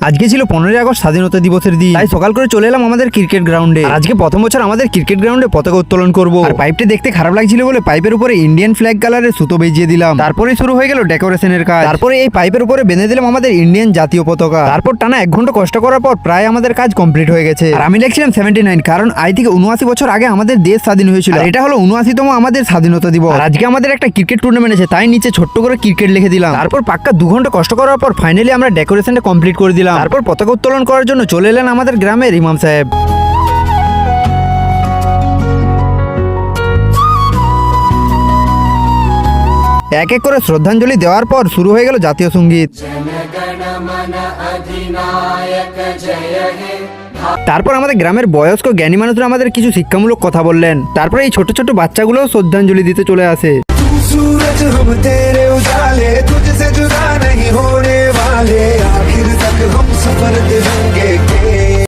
আজকে ছিল 15ই আগস্ট স্বাধীনতা দিবসের দিন, তাই সকাল করে চলে এলাম আমাদের ক্রিকেট গ্রাউন্ডে। আজকে প্রথম বছর আমাদের ক্রিকেট গ্রাউন্ডে পতাকা উত্তোলন করব। আর পাইপটা দেখতে খারাপ লাগছিল বলে পাইপের উপরে ইন্ডিয়ান ফ্ল্যাগ কালারের সুতো বেজিয়ে দিলাম। তারপরে শুরু হয়ে গেল ডেকোরেশনের কাজ। তারপরে এই পাইপের উপরে বেঁধে দিলাম আমাদের ইন্ডিয়ান জাতীয় পতাকা। তারপর টানা 1 ঘন্টা কষ্ট করার পর প্রায় আমাদের কাজ কমপ্লিট হয়ে গেছে। আর আমি লিখছিলাম 79, কারণ আজ থেকে 79 বছর আগে আমাদের দেশ স্বাধীন হয়েছিল। আর এটা হলো 79তম আমাদের স্বাধীনতা দিবস। আর আজকে আমাদের একটা ক্রিকেট টুর্নামেন্ট আছে, তাই নিচে ছোট্ট করে ক্রিকেট লিখে দিলাম। তারপর পাক্কা 2 ঘন্টা কষ্ট করার পর ফাইনালি আমরা ডেকোরেশনটা কমপ্লিট করে দিলাম। তারপর পতাকা উত্তোলন করার জন্য চলে এলেন আমাদের গ্রামের ইমাম সাহেব। এক এক করে শ্রদ্ধাঞ্জলি দেওয়ার পর শুরু হয়ে গেল জাতীয় সঙ্গীত। তারপর আমাদের গ্রামের বয়স্ক জ্ঞানী মানুষরা আমাদের কিছু শিক্ষামূলক কথা বললেন। তারপরে এই ছোট ছোট বাচ্চাগুলো শ্রদ্ধাঞ্জলি দিতে চলে আসে। सूरज हम तेरे उजाले तुझसे जुदा नहीं होने वाले आखिर तक हम सफर दिखेंगे